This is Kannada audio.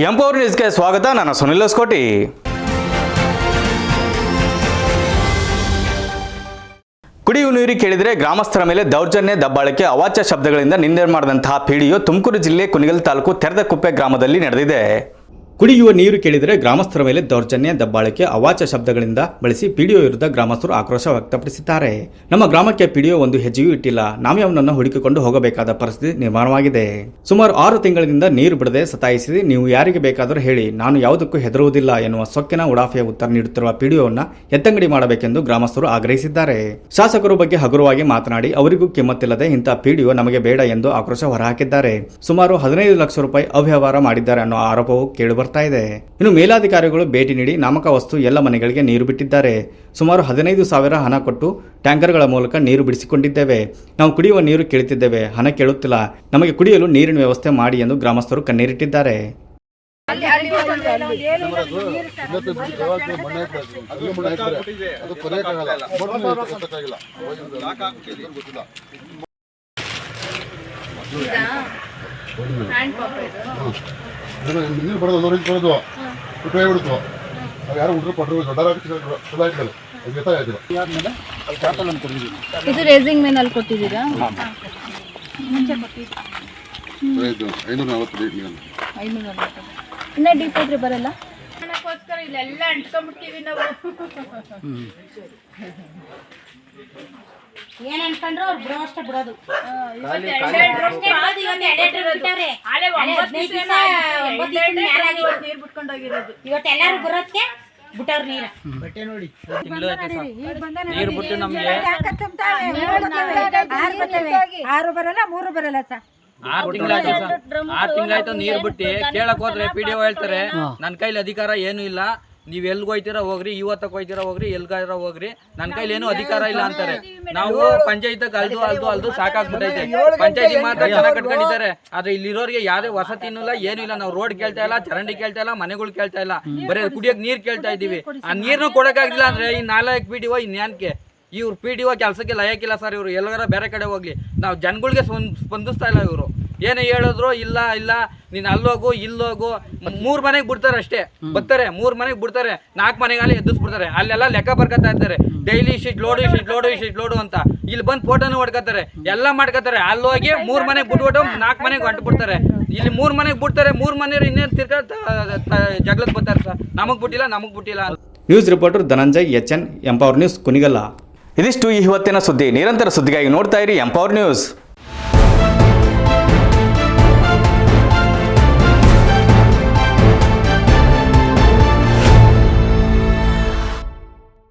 ಎಂಪವರ್ ನ್ಯೂಸ್ಗೆ ಸ್ವಾಗತ. ನಾನು ಸುನಿಲ್ ಹೊಸಕೋಟಿ. ಕುಡಿಯುವ ನೀರು ಕೇಳಿದರೆ ಗ್ರಾಮಸ್ಥರ ಮೇಲೆ ದೌರ್ಜನ್ಯ, ದಬ್ಬಾಳಿಕೆ, ಅವಾಚ್ಯ ಶಬ್ದಗಳಿಂದ ನಿಂದೆ ಮಾಡಿದಂತಹ ಪಿಡಿಒ ತುಮಕೂರು ಜಿಲ್ಲೆ ಕುಣಿಗಲ್ ತಾಲೂಕು ತೆರೆದಕುಪ್ಪೆ ಗ್ರಾಮದಲ್ಲಿ ನಡೆದಿದೆ. ಕುಡಿಯುವ ನೀರು ಕೇಳಿದರೆ ಗ್ರಾಮಸ್ಥರ ಮೇಲೆ ದೌರ್ಜನ್ಯ, ದಬ್ಬಾಳಿಕೆ, ಅವಾಚ್ಯ ಶಬ್ದಗಳಿಂದ ಬಳಸಿ ಪಿಡಿಒ ವಿರುದ್ಧ ಗ್ರಾಮಸ್ಥರು ಆಕ್ರೋಶ ವ್ಯಕ್ತಪಡಿಸಿದ್ದಾರೆ. ನಮ್ಮ ಗ್ರಾಮಕ್ಕೆ ಪಿಡಿಒ ಒಂದು ಹೆಜ್ಜೆಯೂ ಇಟ್ಟಿಲ್ಲ, ನಾವೇ ಅವನನ್ನು ಹುಡುಕಿಕೊಂಡು ಹೋಗಬೇಕಾದ ಪರಿಸ್ಥಿತಿ ನಿರ್ಮಾಣವಾಗಿದೆ. ಸುಮಾರು 6 ತಿಂಗಳಿಂದ ನೀರು ಬಿಡದೆ ಸತಾಯಿಸಿ ನೀವು ಯಾರಿಗೆ ಬೇಕಾದರೂ ಹೇಳಿ, ನಾನು ಯಾವುದಕ್ಕೂ ಹೆದರುವುದಿಲ್ಲ ಎನ್ನುವ ಸೊಕ್ಕಿನ ಉಡಾಫೆಯ ಉತ್ತರ ನೀಡುತ್ತಿರುವ ಪಿಡಿಒವನ್ನು ಎತ್ತಂಗಡಿ ಮಾಡಬೇಕೆಂದು ಗ್ರಾಮಸ್ಥರು ಆಗ್ರಹಿಸಿದ್ದಾರೆ. ಶಾಸಕರ ಬಗ್ಗೆ ಹಗುರವಾಗಿ ಮಾತನಾಡಿ ಅವರಿಗೂ ಕಿಮ್ಮತ್ತಿಲ್ಲದೆ ಇಂಥ ಪಿಡಿಒ ನಮಗೆ ಬೇಡ ಎಂದು ಆಕ್ರೋಶ ಹೊರಹಾಕಿದ್ದಾರೆ. ಸುಮಾರು 15 ಲಕ್ಷ ರೂಪಾಯಿ ಅವ್ಯವಹಾರ ಮಾಡಿದ್ದಾರೆ ಅನ್ನೋ ಆರೋಪವು ಕೇಳಿಬರುತ್ತಿದೆ. ಇನ್ನು ಮೇಲಾಧಿಕಾರಿಗಳು ಭೇಟಿ ನೀಡಿ ನಾಮಕಾವಸ್ತು ಎಲ್ಲ ಮನೆಗಳಿಗೆ ನೀರು ಬಿಟ್ಟಿದ್ದಾರೆ. ಸುಮಾರು 15,000 ಹಣ ಕೊಟ್ಟು ಟ್ಯಾಂಕರ್ಗಳ ಮೂಲಕ ನೀರು ಬಿಡಿಸಿಕೊಂಡಿದ್ದೇವೆ. ನಾವು ಕುಡಿಯುವ ನೀರು ಕೇಳುತ್ತಿದ್ದೇವೆ, ಹಣ ಕೇಳುತ್ತಿಲ್ಲ. ನಮಗೆ ಕುಡಿಯಲು ನೀರಿನ ವ್ಯವಸ್ಥೆ ಮಾಡಿ ಎಂದು ಗ್ರಾಮಸ್ಥರು ಕಣ್ಣೀರಿಟ್ಟಿದ್ದಾರೆ. ನೀರು ಬರೋದು ಬರೋದು ಉಪಯೋಗ ಬಿಡ್ತು. ಯಾರು ಹುಡುಗರು ಕೊಟ್ಟರು ಇದು ರೇಸಿಂಗ್ ಮೇನ್ ಅಲ್ಲಿ ಕೊಟ್ಟಿದ್ದೀರಾ? ಮುಂಚೆ ಇನ್ನ ಡೀಪ್ ಇದ್ರೆ ಬರಲ್ಲ. ಇಲ್ಲೆಲ್ಲ ಅಂಟ್ಕೊಂಡ್ಬಿಡ್ತೀವಿ ನಾವು. ಏನ್ ಅನ್ಕೊಂಡ್ರು ಅವ್ರು ಬಿಡೋ ಅಷ್ಟೇ ಬಿಡೋದು. ಇವತ್ತೆಲ್ಲಾರು ಬರೋದಕ್ಕೆ ಬಿಟ್ಟವ್ರ ನೀರು ಬಟ್ಟೆ ನೋಡಿ ನೀರು ಬಿಟ್ಟು ನಮ್ಗೆ 6 ಬರಲ್ಲ 3 ಬರಲ್ಲ ಸರ್. 6 ತಿಂಗಳಾಯ್ತು ನೀರು ಬಿಟ್ಟು ಕೇಳಕ್ ಹೋದ್ರೆ ಪಿಡಿಒ ಹೇಳ್ತಾರೆ ನನ್ನ ಕೈಲಿ ಅಧಿಕಾರ ಏನು ಇಲ್ಲ, ನೀವ್ ಎಲ್ಗ ಹೋಯ್ತೀರಾ ಹೋಗ್ರಿ, ಇವತ್ತಕ್ಕೆ ಹೋಯ್ತೀರಾ ಹೋಗ್ರಿ, ಎಲ್ಗಾರ ಹೋಗ್ರಿ, ನನ್ನ ಕೈಲಿ ಏನು ಅಧಿಕಾರ ಇಲ್ಲ ಅಂತಾರೆ. ನಾವು ಪಂಚಾಯತ್ ಅಲ್ದು ಸಾಕಾಗ್ಬಿಟ್ಟೈತೆ. ಪಂಚಾಯತಿ ಮಾತ್ರ ಚೆನ್ನಾಗಿ ಕಟ್ಕೊಂಡಿದ್ದಾರೆ, ಆದ್ರೆ ಇಲ್ಲಿರೋರಿಗೆ ಯಾವ್ದೇ ವಸತಿನೂ ಇಲ್ಲ, ಏನು ಇಲ್ಲ. ನಾವು ರೋಡ್ ಕೇಳ್ತಾ ಇಲ್ಲ, ಚರಂಡಿ ಕೇಳ್ತಾ ಇಲ್ಲ, ಮನೆಗಳು ಕೇಳ್ತಾ ಇಲ್ಲ, ಬರೀ ಕುಡಿಯಕ್ ನೀರ್ ಕೇಳ್ತಾ ಇದೀವಿ. ಆ ನೀರ್ನು ಕೊಡಕ್ಕಾಗಿಲ್ಲ ಅಂದ್ರೆ ಈ 4 ಪಿಡಿಒ ಇನ್ಯಾನ್ಕೆ? ಇವ್ರು ಪಿಡಿಒ ಕೆಲಸಕ್ಕೆ ಲಯಕ್ಕಿಲ್ಲ ಸರ್. ಇವ್ರು ಎಲ್ಲಾರ ಬೇರೆ ಕಡೆ ಹೋಗ್ಲಿ, ನಾವು ಜನಗಳಿಗೆ ಸ್ಪಂದಿಸ್ತಾ ಇಲ್ಲ. ಇವರು ಏನೇ ಹೇಳಿದ್ರು ಇಲ್ಲ ಇಲ್ಲ ನೀನ್ ಅಲ್ಲೋಗು ಇಲ್ಲೋಗು. 3 ಮನೆಗೆ ಬಿಡ್ತಾರೆ ಅಷ್ಟೇ, ಬರ್ತಾರೆ 3 ಮನೆಗೆ ಬಿಡ್ತಾರೆ, 4 ಮನೆಗಾಲಿ ಎದ್ದಿಸ್ಬಿಡ್ತಾರೆ. ಅಲ್ಲೆಲ್ಲ ಲೆಕ್ಕ ಬರ್ಕೊತಾ ಇರ್ತಾರೆ, ಡೈಲಿ ಇಷ್ಟ್ ಲೋಡು ಅಂತ. ಇಲ್ಲಿ ಬಂದು ಫೋಟೋನು ಹೊಡ್ಕೊತಾರೆ, ಎಲ್ಲ ಮಾಡ್ಕೊತಾರೆ. ಅಲ್ಲೋಗಿ 3 ಮನೆಗೆ ಬಿಟ್ಬಿಟ್ಟು 4 ಮನೆಗೆ ಹೊಂಟು ಬಿಡ್ತಾರೆ. ಇಲ್ಲಿ 3 ಮನೆಗೆ ಬಿಡ್ತಾರೆ, 3 ಮನೆಯವ್ರು ಇನ್ನೇನು ತಿರ್ಗಾ ಜಗಳಕ್ಕೆ ಬರ್ತಾರೆ ಸರ್. ನಮಗ್ ಬಿಟ್ಟಿಲ್ಲ. News reporter Dhananjay HN, empower news ಕುಣಿಗಲ್ಲ. ಇದಿಷ್ಟು ಈ ಹೊತ್ತಿನ ಸುದ್ದಿ. ನಿರಂತರ ಸುದ್ದಿಗಾಗಿ ನೋಡ್ತಾ ಇರಿ ಎಂಪವರ್ ನ್ಯೂಸ್.